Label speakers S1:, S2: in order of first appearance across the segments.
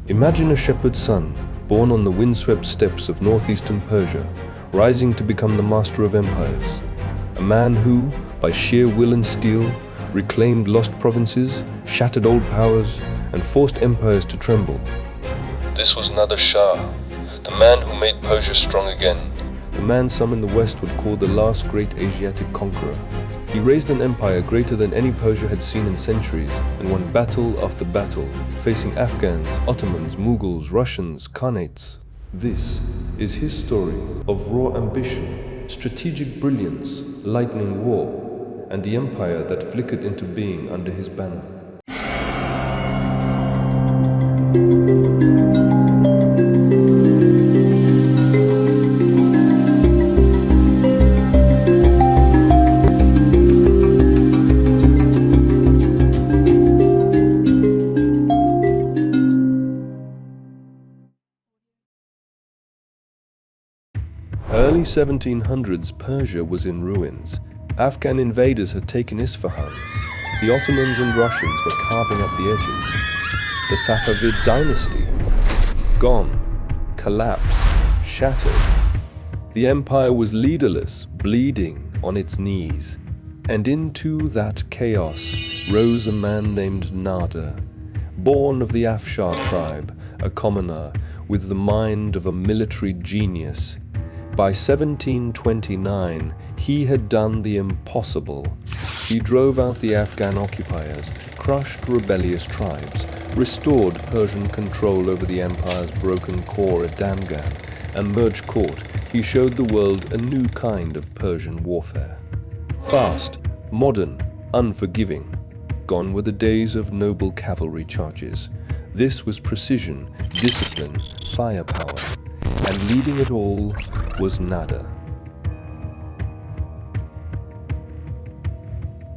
S1: Imagine a shepherd's son, born on the windswept steppes of northeastern Persia, rising to become the master of empires. A man who, by sheer will and steel, reclaimed lost provinces, shattered old powers, and forced empires to tremble. This was Nader Shah, the man who made Persia strong again, the man some in the West would call the last great Asiatic conqueror. He raised an empire greater than any Persia had seen in centuries, and won battle after battle, facing Afghans, Ottomans, Mughals, Russians, Khanates. This is his story of raw ambition, strategic brilliance, lightning war, and the empire that flickered into being under his banner. Early 1700s, Persia was in ruins. Afghan invaders had taken Isfahan. The Ottomans and Russians were carving up the edges. The Safavid dynasty, gone, collapsed, shattered. The empire was leaderless, bleeding on its knees. And into that chaos rose a man named Nader, born of the Afshar tribe, a commoner with the mind of a military genius. By 1729, he had done the impossible. He drove out the Afghan occupiers, crushed rebellious tribes, restored Persian control over the empire's broken core at Damghan, and Merj Court, he showed the world a new kind of Persian warfare. Fast, modern, unforgiving. Gone were the days of noble cavalry charges. This was precision, discipline, firepower. And leading it all was Nader.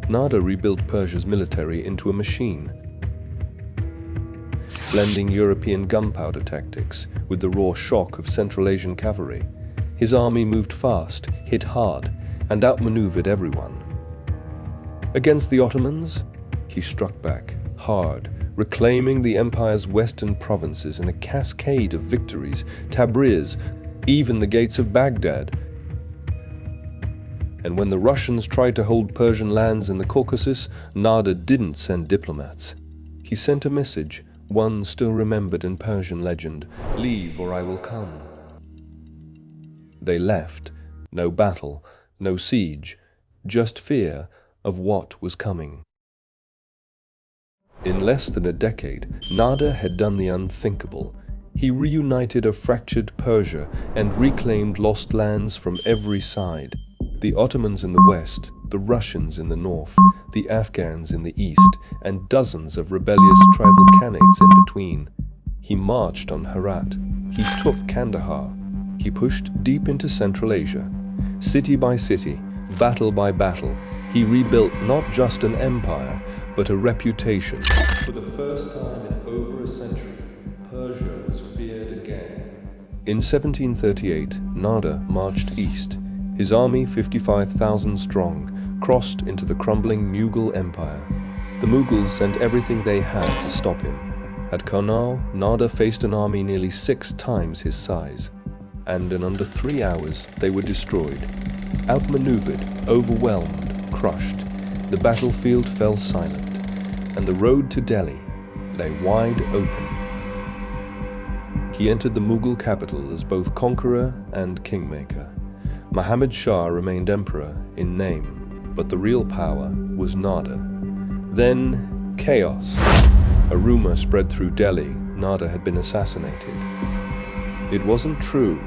S1: Nader rebuilt Persia's military into a machine, blending European gunpowder tactics with the raw shock of Central Asian cavalry. His army moved fast, hit hard, and outmaneuvered everyone. Against the Ottomans, he struck back hard, reclaiming the empire's western provinces in a cascade of victories, Tabriz, even the gates of Baghdad. And when the Russians tried to hold Persian lands in the Caucasus, Nader didn't send diplomats. He sent a message, one still remembered in Persian legend: "Leave or I will come." They left. No battle, no siege, just fear of what was coming. In less than a decade, Nader had done the unthinkable. He reunited a fractured Persia and reclaimed lost lands from every side. The Ottomans in the west, the Russians in the north, the Afghans in the east, and dozens of rebellious tribal khanates in between. He marched on Herat. He took Kandahar. He pushed deep into Central Asia. City by city, battle by battle, he rebuilt not just an empire, but a reputation. For the first time in over a century, Persia was feared again. In 1738, Nader marched east. His army, 55,000 strong, crossed into the crumbling Mughal Empire. The Mughals sent everything they had to stop him. At Karnal, Nader faced an army nearly 6 times his size. And in under 3 hours, they were destroyed. Outmaneuvered, overwhelmed, crushed, the battlefield fell silent, and the road to Delhi lay wide open. He entered the Mughal capital as both conqueror and kingmaker. Muhammad Shah remained emperor in name, but the real power was Nader. Then, chaos. A rumor spread through Delhi Nader had been assassinated. It wasn't true,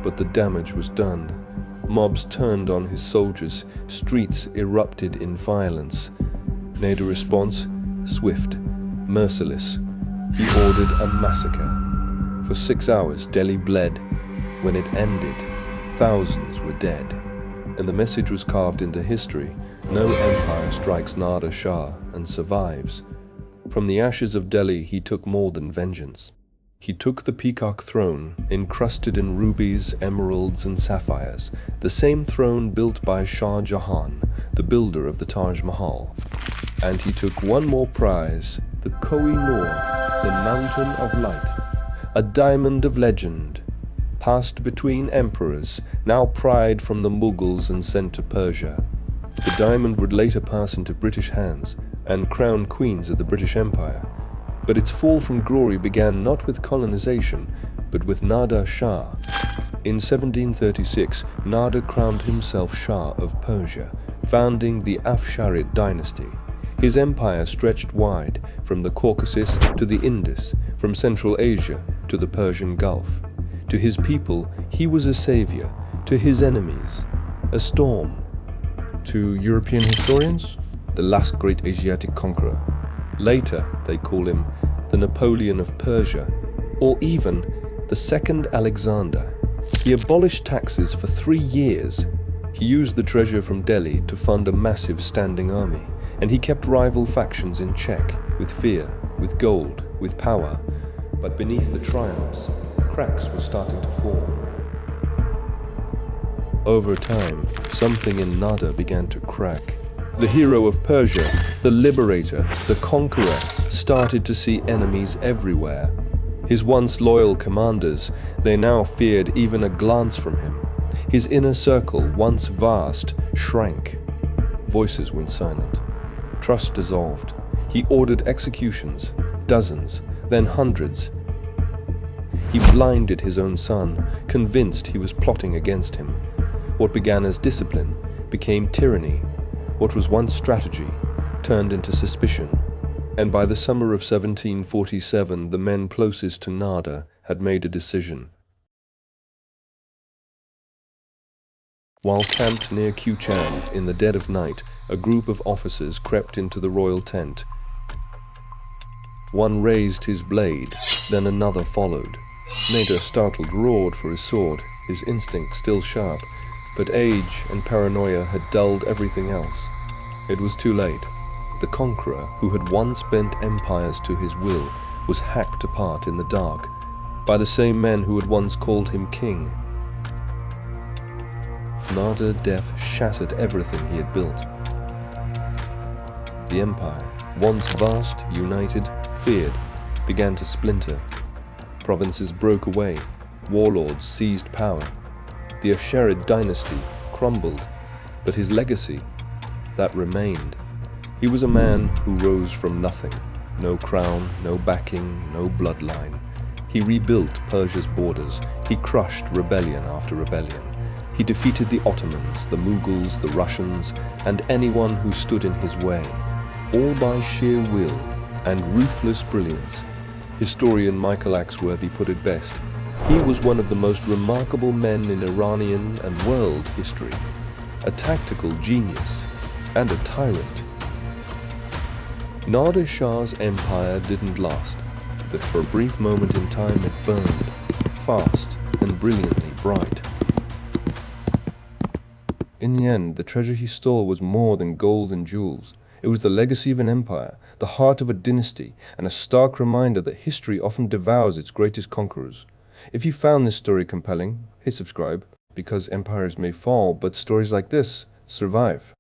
S1: but the damage was done. Mobs turned on his soldiers, streets erupted in violence. Nader's response, swift, merciless. He ordered a massacre. For 6 hours, Delhi bled. When it ended, thousands were dead. And the message was carved into history: no empire strikes Nader Shah and survives. From the ashes of Delhi, he took more than vengeance. He took the Peacock Throne, encrusted in rubies, emeralds, and sapphires, the same throne built by Shah Jahan, the builder of the Taj Mahal. And he took one more prize, the Koh-i-Noor, the Mountain of Light, a diamond of legend, passed between emperors, now pried from the Mughals and sent to Persia. The diamond would later pass into British hands and crown queens of the British Empire. But its fall from glory began not with colonization, but with Nader Shah. In 1736, Nader crowned himself Shah of Persia, founding the Afsharid dynasty. His empire stretched wide, from the Caucasus to the Indus, from Central Asia to the Persian Gulf. To his people, he was a savior. To his enemies, a storm. To European historians, the last great Asiatic conqueror. Later, they call him the Napoleon of Persia, or even the Second Alexander. He abolished taxes for 3 years. He used the treasure from Delhi to fund a massive standing army, and he kept rival factions in check, with fear, with gold, with power. But beneath the triumphs, cracks were starting to form. Over time, something in Nader began to crack. The hero of Persia, the liberator, the conqueror, started to see enemies everywhere. His once loyal commanders, they now feared even a glance from him. His inner circle, once vast, shrank. Voices went silent. Trust dissolved. He ordered executions, dozens, then hundreds. He blinded his own son, convinced he was plotting against him. What began as discipline became tyranny. What was once strategy turned into suspicion. And by the summer of 1747, the men closest to Nader had made a decision. While camped near Kuchan in the dead of night, a group of officers crept into the royal tent. One raised his blade, then another followed. Nader, startled, roared for his sword, his instinct still sharp, but age and paranoia had dulled everything else. It was too late. The conqueror, who had once bent empires to his will, was hacked apart in the dark by the same men who had once called him king. Nader's death shattered everything he had built. The empire, once vast, united, feared, began to splinter. Provinces broke away, warlords seized power. The Afsharid dynasty crumbled, but his legacy, that remained. He was a man who rose from nothing. No crown, no backing, no bloodline. He rebuilt Persia's borders. He crushed rebellion after rebellion. He defeated the Ottomans, the Mughals, the Russians, and anyone who stood in his way, all by sheer will and ruthless brilliance. Historian Michael Axworthy put it best. He was one of the most remarkable men in Iranian and world history, a tactical genius and a tyrant. Nader Shah's empire didn't last, but for a brief moment in time it burned, fast and brilliantly bright. In the end, the treasure he stole was more than gold and jewels. It was the legacy of an empire, the heart of a dynasty, and a stark reminder that history often devours its greatest conquerors. If you found this story compelling, hit subscribe, because empires may fall, but stories like this survive.